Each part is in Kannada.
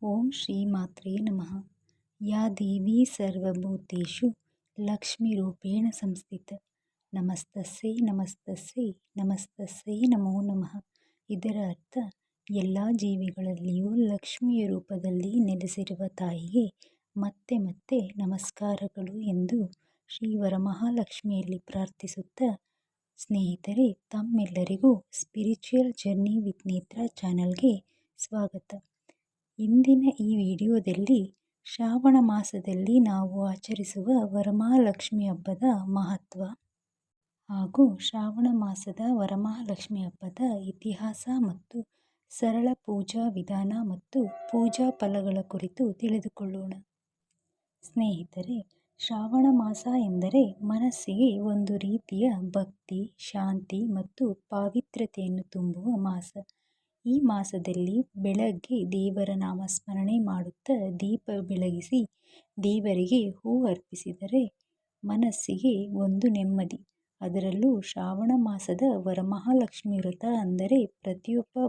ಓಂ ಶ್ರೀ ಮಾತ್ರೇ ನಮಃ. ಯಾ ದೇವಿ ಸರ್ವಭೂತೇಷು ಲಕ್ಷ್ಮೀರೂಪೇಣ ಸಂಸ್ಥಿತ ನಮಸ್ತಸ್ಸೈ ನಮಸ್ತಸ್ಸೈ ನಮಸ್ತಸ್ಸೈ ನಮೋ ನಮಃ. ಇದರ ಅರ್ಥ ಎಲ್ಲ ಜೀವಿಗಳಲ್ಲಿಯೂ ಲಕ್ಷ್ಮಿಯ ರೂಪದಲ್ಲಿ ನೆಲೆಸಿರುವ ತಾಯಿಗೆ ಮತ್ತೆ ಮತ್ತೆ ನಮಸ್ಕಾರಗಳು ಎಂದು ಶ್ರೀ ವರಮಹಾಲಕ್ಷ್ಮಿಯಲ್ಲಿ ಪ್ರಾರ್ಥಿಸುತ್ತಾ, ಸ್ನೇಹಿತರೆ, ತಮ್ಮೆಲ್ಲರಿಗೂ ಸ್ಪಿರಿಚುವಲ್ ಜರ್ನಿ ವಿತ್ ನೇತ್ರ ಚಾನಲ್ಗೆ ಸ್ವಾಗತ. ಇಂದಿನ ಈ ವಿಡಿಯೋದಲ್ಲಿ ಶ್ರಾವಣ ಮಾಸದಲ್ಲಿ ನಾವು ಆಚರಿಸುವ ವರಮಹಾಲಕ್ಷ್ಮಿ ಹಬ್ಬದ ಮಹತ್ವ ಹಾಗೂ ಶ್ರಾವಣ ಮಾಸದ ವರಮಹಾಲಕ್ಷ್ಮಿ ಹಬ್ಬದ ಇತಿಹಾಸ ಮತ್ತು ಸರಳ ಪೂಜಾ ವಿಧಾನ ಮತ್ತು ಪೂಜಾ ಫಲಗಳ ಕುರಿತು ತಿಳಿದುಕೊಳ್ಳೋಣ. ಸ್ನೇಹಿತರೆ, ಶ್ರಾವಣ ಮಾಸ ಎಂದರೆ ಮನಸ್ಸಿಗೆ ಒಂದು ರೀತಿಯ ಭಕ್ತಿ, ಶಾಂತಿ ಮತ್ತು ಪಾವಿತ್ರ್ಯತೆಯನ್ನು ತುಂಬುವ ಮಾಸ. ಈ ಮಾಸದಲ್ಲಿ ಬೆಳಗ್ಗೆ ದೇವರ ನಾಮಸ್ಮರಣೆ ಮಾಡುತ್ತಾ ದೀಪ ಬೆಳಗಿಸಿ ದೇವರಿಗೆ ಹೂ ಅರ್ಪಿಸಿದರೆ ಮನಸ್ಸಿಗೆ ಒಂದು ನೆಮ್ಮದಿ. ಅದರಲ್ಲೂ ಶ್ರಾವಣ ಮಾಸದ ವರಮಹಾಲಕ್ಷ್ಮಿ ವ್ರತ ಅಂದರೆ ಪ್ರತಿಯೊಬ್ಬ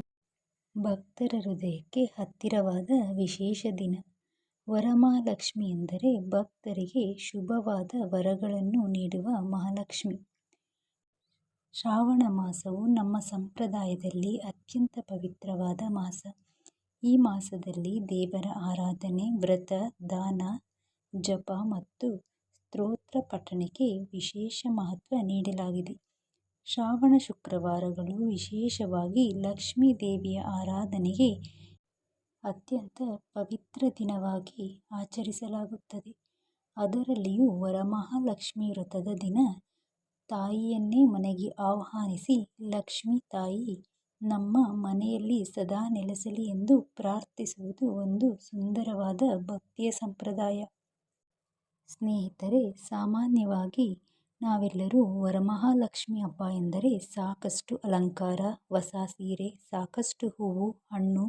ಭಕ್ತರ ಹೃದಯಕ್ಕೆ ಹತ್ತಿರವಾದ ವಿಶೇಷ ದಿನ. ವರಮಹಾಲಕ್ಷ್ಮಿ ಎಂದರೆ ಭಕ್ತರಿಗೆ ಶುಭವಾದ ವರಗಳನ್ನು ನೀಡುವ ಮಹಾಲಕ್ಷ್ಮಿ. ಶ್ರಾವಣ ಮಾಸವು ನಮ್ಮ ಸಂಪ್ರದಾಯದಲ್ಲಿ ಅತ್ಯಂತ ಪವಿತ್ರವಾದ ಮಾಸ. ಈ ಮಾಸದಲ್ಲಿ ದೇವರ ಆರಾಧನೆ, ವ್ರತ, ದಾನ, ಜಪ ಮತ್ತು ಸ್ತೋತ್ರ ಪಠಣಕ್ಕೆ ವಿಶೇಷ ಮಹತ್ವ ನೀಡಲಾಗಿದೆ. ಶ್ರಾವಣ ಶುಕ್ರವಾರಗಳು ವಿಶೇಷವಾಗಿ ಲಕ್ಷ್ಮೀ ದೇವಿಯ ಆರಾಧನೆಗೆ ಅತ್ಯಂತ ಪವಿತ್ರ ದಿನವಾಗಿ ಆಚರಿಸಲಾಗುತ್ತದೆ. ಅದರಲ್ಲಿಯೂ ವರಮಹಾಲಕ್ಷ್ಮಿ ವ್ರತದ ದಿನ ತಾಯಿಯನ್ನೇ ಮನೆಗೆ ಆಹ್ವಾನಿಸಿ ಲಕ್ಷ್ಮೀ ತಾಯಿ ನಮ್ಮ ಮನೆಯಲ್ಲಿ ಸದಾ ನೆಲೆಸಲಿ ಎಂದು ಪ್ರಾರ್ಥಿಸುವುದು ಒಂದು ಸುಂದರವಾದ ಭಕ್ತಿಯ ಸಂಪ್ರದಾಯ. ಸ್ನೇಹಿತರೆ, ಸಾಮಾನ್ಯವಾಗಿ ನಾವೆಲ್ಲರೂ ವರಮಹಾಲಕ್ಷ್ಮಿ ಹಬ್ಬ ಎಂದರೆ ಸಾಕಷ್ಟು ಅಲಂಕಾರ, ಹೊಸ ಸೀರೆ, ಸಾಕಷ್ಟು ಹೂವು, ಹಣ್ಣು,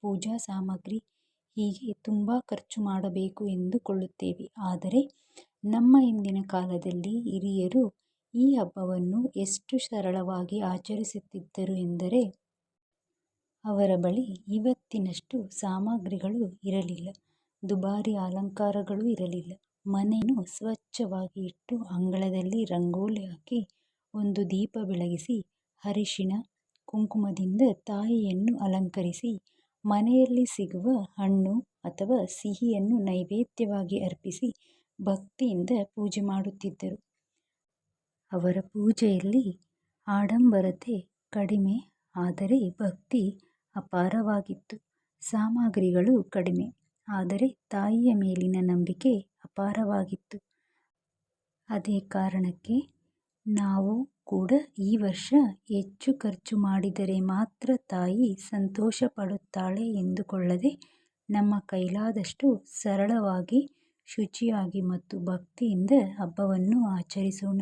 ಪೂಜಾ ಸಾಮಗ್ರಿ ಹೀಗೆ ತುಂಬ ಖರ್ಚು ಮಾಡಬೇಕು ಎಂದುಕೊಳ್ಳುತ್ತೇವೆ. ಆದರೆ ನಮ್ಮ ಇಂದಿನ ಕಾಲದಲ್ಲಿ ಹಿರಿಯರು ಈ ಹಬ್ಬವನ್ನು ಎಷ್ಟು ಸರಳವಾಗಿ ಆಚರಿಸುತ್ತಿದ್ದರು ಎಂದರೆ ಅವರ ಬಳಿ ಇವತ್ತಿನಷ್ಟು ಸಾಮಗ್ರಿಗಳು ಇರಲಿಲ್ಲ, ದುಬಾರಿ ಅಲಂಕಾರಗಳು ಇರಲಿಲ್ಲ. ಮನೆಯನ್ನು ಸ್ವಚ್ಛವಾಗಿ ಇಟ್ಟು ಅಂಗಳದಲ್ಲಿ ರಂಗೋಲಿ ಹಾಕಿ ಒಂದು ದೀಪ ಬೆಳಗಿಸಿ ಅರಿಶಿಣ ಕುಂಕುಮದಿಂದ ತಾಯಿಯನ್ನು ಅಲಂಕರಿಸಿ ಮನೆಯಲ್ಲಿ ಸಿಗುವ ಹಣ್ಣು ಅಥವಾ ಸಿಹಿಯನ್ನು ನೈವೇದ್ಯವಾಗಿ ಅರ್ಪಿಸಿ ಭಕ್ತಿಯಿಂದ ಪೂಜೆ ಮಾಡುತ್ತಿದ್ದರು. ಅವರ ಪೂಜೆಯಲ್ಲಿ ಆಡಂಬರತೆ ಕಡಿಮೆ, ಆದರೆ ಭಕ್ತಿ ಅಪಾರವಾಗಿತ್ತು. ಸಾಮಗ್ರಿಗಳು ಕಡಿಮೆ, ಆದರೆ ತಾಯಿಯ ಮೇಲಿನ ನಂಬಿಕೆ ಅಪಾರವಾಗಿತ್ತು. ಅದೇ ಕಾರಣಕ್ಕೆ ನಾವು ಕೂಡ ಈ ವರ್ಷ ಹೆಚ್ಚು ಖರ್ಚು ಮಾಡಿದರೆ ಮಾತ್ರ ತಾಯಿ ಸಂತೋಷ ಪಡುತ್ತಾಳೆ ಎಂದುಕೊಳ್ಳದೆ ನಮ್ಮ ಕೈಲಾದಷ್ಟು ಸರಳವಾಗಿ, ಶುಚಿಯಾಗಿ ಮತ್ತು ಭಕ್ತಿಯಿಂದ ಹಬ್ಬವನ್ನು ಆಚರಿಸೋಣ.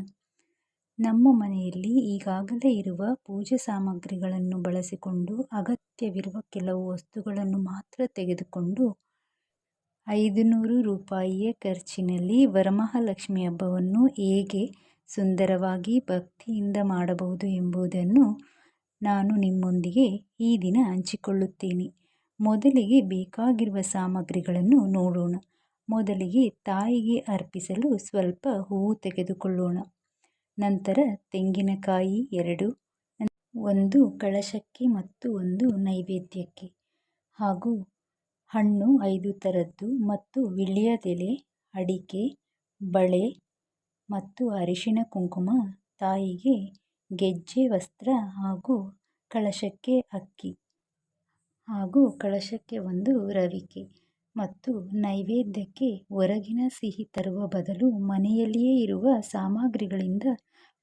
ನಮ್ಮ ಮನೆಯಲ್ಲಿ ಈಗಾಗಲೇ ಇರುವ ಪೂಜೆ ಸಾಮಗ್ರಿಗಳನ್ನು ಬಳಸಿಕೊಂಡು ಅಗತ್ಯವಿರುವ ಕೆಲವು ವಸ್ತುಗಳನ್ನು ಮಾತ್ರ ತೆಗೆದುಕೊಂಡು 500 ರೂಪಾಯಿಯ ಖರ್ಚಿನಲ್ಲಿ ವರಮಹಾಲಕ್ಷ್ಮಿ ಹಬ್ಬವನ್ನು ಹೇಗೆ ಸುಂದರವಾಗಿ ಭಕ್ತಿಯಿಂದ ಮಾಡಬಹುದು ಎಂಬುದನ್ನು ನಾನು ನಿಮ್ಮೊಂದಿಗೆ ಈ ದಿನ ಹಂಚಿಕೊಳ್ಳುತ್ತೇನೆ. ಮೊದಲಿಗೆ ಬೇಕಾಗಿರುವ ಸಾಮಗ್ರಿಗಳನ್ನು ನೋಡೋಣ. ಮೊದಲಿಗೆ ತಾಯಿಗೆ ಅರ್ಪಿಸಲು ಸ್ವಲ್ಪ ಹೂವು ತೆಗೆದುಕೊಳ್ಳೋಣ. ನಂತರ ತೆಂಗಿನಕಾಯಿ 2, ಒಂದು ಕಳಶಕ್ಕೆ ಮತ್ತು ಒಂದು ನೈವೇದ್ಯಕ್ಕೆ, ಹಾಗೂ ಹಣ್ಣು 5 ಥರದ್ದು ಮತ್ತು ವೀಳ್ಯದೆಲೆ, ಅಡಿಕೆ, ಬಳೆ ಮತ್ತು ಅರಿಶಿಣ ಕುಂಕುಮ, ತಾಯಿಗೆ ಗೆಜ್ಜೆ ವಸ್ತ್ರ ಹಾಗೂ ಕಳಶಕ್ಕೆ ಅಕ್ಕಿ ಹಾಗೂ ಕಳಶಕ್ಕೆ ಒಂದು ರವಿಕೆ ಮತ್ತು ನೈವೇದ್ಯಕ್ಕೆ ಹೊರಗಿನ ಸಿಹಿ ತರುವ ಬದಲು ಮನೆಯಲ್ಲಿಯೇ ಇರುವ ಸಾಮಗ್ರಿಗಳಿಂದ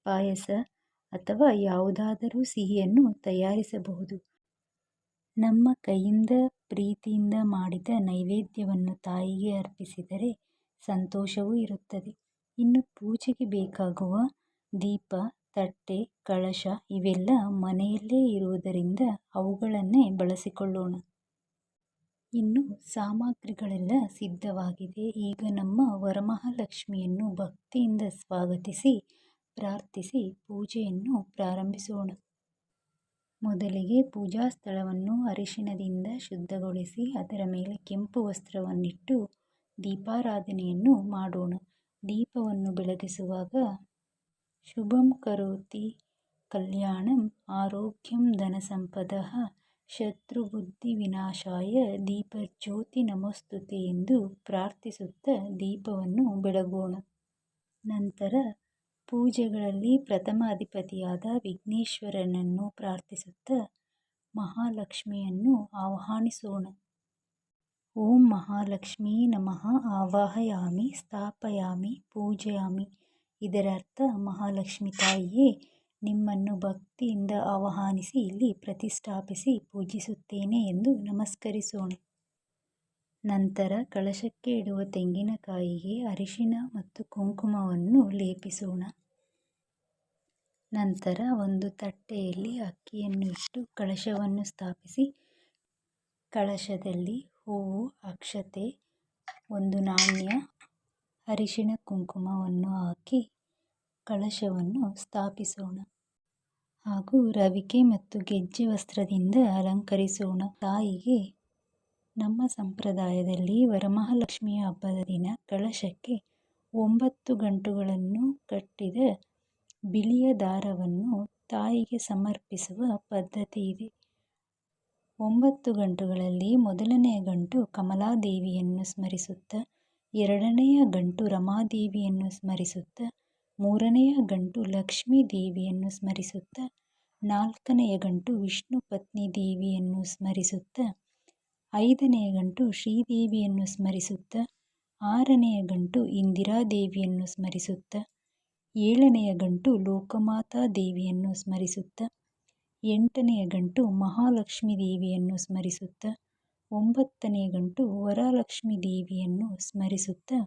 ಪಾಯಸ ಅಥವಾ ಯಾವುದಾದರೂ ಸಿಹಿಯನ್ನು ತಯಾರಿಸಬಹುದು. ನಮ್ಮ ಕೈಯಿಂದ ಪ್ರೀತಿಯಿಂದ ಮಾಡಿದ ನೈವೇದ್ಯವನ್ನು ತಾಯಿಗೆ ಅರ್ಪಿಸಿದರೆ ಸಂತೋಷವೂ ಇರುತ್ತದೆ. ಇನ್ನು ಪೂಜೆಗೆ ಬೇಕಾಗುವ ದೀಪ, ತಟ್ಟೆ, ಕಳಶ ಇವೆಲ್ಲ ಮನೆಯಲ್ಲೇ ಇರುವುದರಿಂದ ಅವುಗಳನ್ನೇ ಬಳಸಿಕೊಳ್ಳೋಣ. ಇನ್ನು ಸಾಮಗ್ರಿಗಳೆಲ್ಲ ಸಿದ್ಧವಾಗಿದೆ. ಈಗ ನಮ್ಮ ವರಮಹಾಲಕ್ಷ್ಮಿಯನ್ನು ಭಕ್ತಿಯಿಂದ ಸ್ವಾಗತಿಸಿ ಪ್ರಾರ್ಥಿಸಿ ಪೂಜೆಯನ್ನು ಪ್ರಾರಂಭಿಸೋಣ. ಮೊದಲಿಗೆ ಪೂಜಾ ಸ್ಥಳವನ್ನು ಅರಿಶಿಣದಿಂದ ಶುದ್ಧಗೊಳಿಸಿ ಅದರ ಮೇಲೆ ಕೆಂಪು ವಸ್ತ್ರವನ್ನಿಟ್ಟು ದೀಪಾರಾಧನೆಯನ್ನು ಮಾಡೋಣ. ದೀಪವನ್ನು ಬೆಳಗಿಸುವಾಗ ಶುಭಂ ಕರೋತಿ ಕಲ್ಯಾಣಂ ಆರೋಗ್ಯಂ ಧನಸಂಪದಃ ಶತ್ರುಬುದ್ಧಿ ವಿನಾಶಾಯ ದೀಪಜ್ಯೋತಿ ನಮೋಸ್ತುತೆ ಎಂದು ಪ್ರಾರ್ಥಿಸುತ್ತಾ ದೀಪವನ್ನು ಬೆಳಗೋಣ. ನಂತರ ಪೂಜೆಗಳಲ್ಲಿ ಪ್ರಥಮ ಅಧಿಪತಿಯಾದ ವಿಘ್ನೇಶ್ವರನನ್ನು ಪ್ರಾರ್ಥಿಸುತ್ತಾ ಮಹಾಲಕ್ಷ್ಮಿಯನ್ನು ಆವಾಹಿಸೋಣ. ಓಂ ಮಹಾಲಕ್ಷ್ಮೀ ನಮಃ ಆವಾಹಯಾಮಿ ಸ್ಥಾಪಯಾಮಿ ಪೂಜಯಾಮಿ. ಇದರರ್ಥ ಮಹಾಲಕ್ಷ್ಮಿ ತಾಯಿಯೇ, ನಿಮ್ಮನ್ನು ಭಕ್ತಿಯಿಂದ ಆವಾಹಿಸಿ ಇಲ್ಲಿ ಪ್ರತಿಷ್ಠಾಪಿಸಿ ಪೂಜಿಸುತ್ತೇನೆ ಎಂದು ನಮಸ್ಕರಿಸೋಣ. ನಂತರ ಕಳಶಕ್ಕೆ ಇಡುವ ತೆಂಗಿನಕಾಯಿಗೆ ಅರಿಶಿಣ ಮತ್ತು ಕುಂಕುಮವನ್ನು ಲೇಪಿಸೋಣ. ನಂತರ ಒಂದು ತಟ್ಟೆಯಲ್ಲಿ ಅಕ್ಕಿಯನ್ನು ಇಟ್ಟು ಕಳಶವನ್ನು ಸ್ಥಾಪಿಸಿ ಕಳಶದಲ್ಲಿ ಹೂವು, ಅಕ್ಷತೆ, ಒಂದು ನಾಣ್ಯ, ಅರಿಶಿಣ ಕುಂಕುಮವನ್ನು ಹಾಕಿ ಕಳಶವನ್ನು ಸ್ಥಾಪಿಸೋಣ. ಹಾಗೂ ರವಿಕೆ ಮತ್ತು ಗೆಜ್ಜೆ ವಸ್ತ್ರದಿಂದ ಅಲಂಕರಿಸೋಣ. ತಾಯಿಗೆ ನಮ್ಮ ಸಂಪ್ರದಾಯದಲ್ಲಿ ವರಮಹಾಲಕ್ಷ್ಮಿಯ ಹಬ್ಬದ ದಿನ ಕಳಶಕ್ಕೆ 9 ಗಂಟುಗಳನ್ನು ಕಟ್ಟಿದ ಬಿಳಿಯ ದಾರವನ್ನು ತಾಯಿಗೆ ಸಮರ್ಪಿಸುವ ಪದ್ಧತಿ ಇದೆ. 9 ಗಂಟುಗಳಲ್ಲಿ ಮೊದಲನೆಯ ಗಂಟು ಕಮಲಾದೇವಿಯನ್ನು ಸ್ಮರಿಸುತ್ತಾ, ಎರಡನೆಯ ಗಂಟು ರಮಾದೇವಿಯನ್ನು ಸ್ಮರಿಸುತ್ತಾ, ಮೂರನೆಯ ಗಂಟು ಲಕ್ಷ್ಮೀ ದೇವಿಯನ್ನು ಸ್ಮರಿಸುತ್ತಾ, ನಾಲ್ಕನೆಯ ಗಂಟು ವಿಷ್ಣು ಪತ್ನಿ ದೇವಿಯನ್ನು ಸ್ಮರಿಸುತ್ತಾ, ಐದನೆಯ ಗಂಟು ಶ್ರೀದೇವಿಯನ್ನು ಸ್ಮರಿಸುತ್ತಾ, ಆರನೆಯ ಗಂಟು ಇಂದಿರಾದೇವಿಯನ್ನು ಸ್ಮರಿಸುತ್ತಾ, ಏಳನೆಯ ಗಂಟು ಲೋಕಮಾತಾ ದೇವಿಯನ್ನು ಸ್ಮರಿಸುತ್ತಾ, ಎಂಟನೆಯ ಗಂಟು ಮಹಾಲಕ್ಷ್ಮೀ ದೇವಿಯನ್ನು ಸ್ಮರಿಸುತ್ತಾ, ಒಂಬತ್ತನೆಯ ಗಂಟು ವರಲಕ್ಷ್ಮೀ ದೇವಿಯನ್ನು ಸ್ಮರಿಸುತ್ತಾ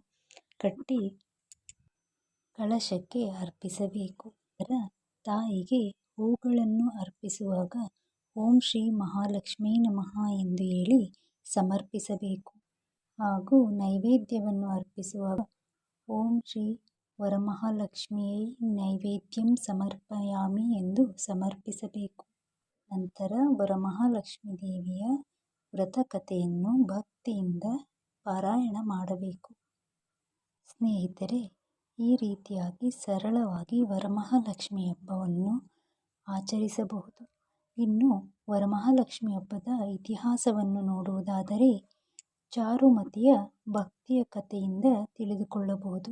ಕಟ್ಟಿ ಕಳಶಕ್ಕೆ ಅರ್ಪಿಸಬೇಕು. ತಾಯಿಗೆ ಹೂಗಳನ್ನು ಅರ್ಪಿಸುವಾಗ ಓಂ ಶ್ರೀ ಮಹಾಲಕ್ಷ್ಮೀ ನಮಃ ಎಂದು ಹೇಳಿ ಸಮರ್ಪಿಸಬೇಕು. ಹಾಗೂ ನೈವೇದ್ಯವನ್ನು ಅರ್ಪಿಸುವಾಗ ಓಂ ಶ್ರೀ ವರಮಹಾಲಕ್ಷ್ಮಿಯೈ ನೈವೇದ್ಯಂ ಸಮರ್ಪಯಾಮಿ ಎಂದು ಸಮರ್ಪಿಸಬೇಕು. ನಂತರ ವರಮಹಾಲಕ್ಷ್ಮೀ ದೇವಿಯ ವ್ರತಕಥೆಯನ್ನು ಭಕ್ತಿಯಿಂದ ಪಾರಾಯಣ ಮಾಡಬೇಕು. ಸ್ನೇಹಿತರೆ, ಈ ರೀತಿಯಾಗಿ ಸರಳವಾಗಿ ವರಮಹಾಲಕ್ಷ್ಮಿ ಹಬ್ಬವನ್ನು ಆಚರಿಸಬಹುದು. ಇನ್ನು ವರಮಹಾಲಕ್ಷ್ಮಿ ಹಬ್ಬದ ಇತಿಹಾಸವನ್ನು ನೋಡುವುದಾದರೆ ಚಾರುಮತಿಯ ಭಕ್ತಿಯ ಕಥೆಯಿಂದ ತಿಳಿದುಕೊಳ್ಳಬಹುದು.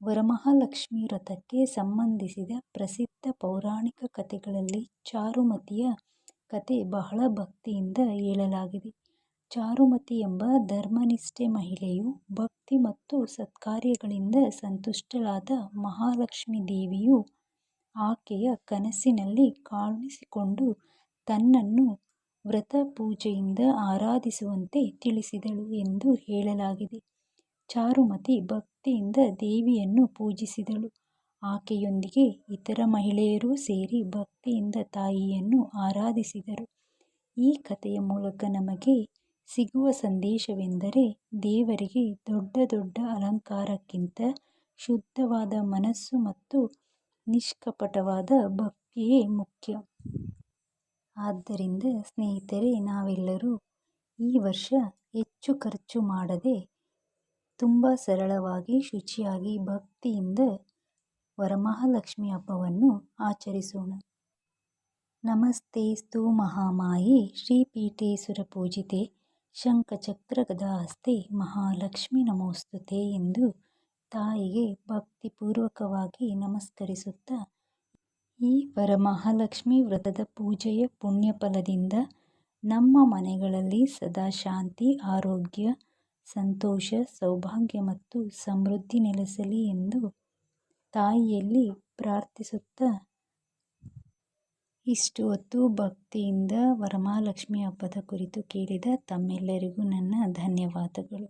ವರಮಹಾಲಕ್ಷ್ಮಿ ವ್ರತಕ್ಕೆ ಸಂಬಂಧಿಸಿದ ಪ್ರಸಿದ್ಧ ಪೌರಾಣಿಕ ಕಥೆಗಳಲ್ಲಿ ಚಾರುಮತಿಯ ಕಥೆ ಬಹಳ ಭಕ್ತಿಯಿಂದ ಹೇಳಲಾಗಿದೆ. ಚಾರುಮತಿ ಎಂಬ ಧರ್ಮನಿಷ್ಠೆ ಮಹಿಳೆಯು ಭಕ್ತಿ ಮತ್ತು ಸತ್ಕಾರ್ಯಗಳಿಂದ ಸಂತುಷ್ಟಳಾದ ಮಹಾಲಕ್ಷ್ಮೀ ದೇವಿಯು ಆಕೆಯ ಕನಸಿನಲ್ಲಿ ಕಾಣಿಸಿಕೊಂಡು ತನ್ನನ್ನು ವ್ರತ ಪೂಜೆಯಿಂದ ಆರಾಧಿಸುವಂತೆ ತಿಳಿಸಿದಳು ಎಂದು ಹೇಳಲಾಗಿದೆ. ಚಾರುಮತಿ ಭಕ್ತಿಯಿಂದ ದೇವಿಯನ್ನು ಪೂಜಿಸಿದಳು. ಆಕೆಯೊಂದಿಗೆ ಇತರ ಮಹಿಳೆಯರೂ ಸೇರಿ ಭಕ್ತಿಯಿಂದ ತಾಯಿಯನ್ನು ಆರಾಧಿಸಿದರು. ಈ ಕಥೆಯ ಮೂಲಕ ನಮಗೆ ಸಿಗುವ ಸಂದೇಶವೆಂದರೆ, ದೇವರಿಗೆ ದೊಡ್ಡ ದೊಡ್ಡ ಅಲಂಕಾರಕ್ಕಿಂತ ಶುದ್ಧವಾದ ಮನಸ್ಸು ಮತ್ತು ನಿಷ್ಕಪಟವಾದ ಭಕ್ತಿಯೇ ಮುಖ್ಯ. ಆದ್ದರಿಂದ ಸ್ನೇಹಿತರೆ, ನಾವೆಲ್ಲರೂ ಈ ವರ್ಷ ಹೆಚ್ಚು ಖರ್ಚು ಮಾಡದೆ ತುಂಬ ಸರಳವಾಗಿ, ಶುಚಿಯಾಗಿ, ಭಕ್ತಿಯಿಂದ ವರಮಹಾಲಕ್ಷ್ಮಿ ಹಬ್ಬವನ್ನು ಆಚರಿಸೋಣ. ನಮಸ್ತೇಸ್ತು ಮಹಾಮಾಯೆ ಶ್ರೀಪೀಠೆ ಸುರಪೂಜಿತೆ ಶಂಖಚಕ್ರ ಗದಾಹಸ್ತೆ ಮಹಾಲಕ್ಷ್ಮಿ ನಮೋಸ್ತುತೆ ಎಂದು ತಾಯಿಗೆ ಭಕ್ತಿಪೂರ್ವಕವಾಗಿ ನಮಸ್ಕರಿಸುತ್ತಾ, ಈ ವರಮಹಾಲಕ್ಷ್ಮಿ ವ್ರತದ ಪೂಜೆಯ ಪುಣ್ಯಫಲದಿಂದ ನಮ್ಮ ಮನೆಗಳಲ್ಲಿ ಸದಾ ಶಾಂತಿ, ಆರೋಗ್ಯ, ಸಂತೋಷ, ಸೌಭಾಗ್ಯ ಮತ್ತು ಸಮೃದ್ಧಿ ನೆಲೆಸಲಿ ಎಂದು ತಾಯಿಯಲ್ಲಿ ಪ್ರಾರ್ಥಿಸುತ್ತಾ, ಇಷ್ಟು ಹೊತ್ತು ಭಕ್ತಿಯಿಂದ ವರಮಹಾಲಕ್ಷ್ಮಿ ಹಬ್ಬದ ಕುರಿತು ಕೇಳಿದ ತಮ್ಮೆಲ್ಲರಿಗೂ ನನ್ನ ಧನ್ಯವಾದಗಳು.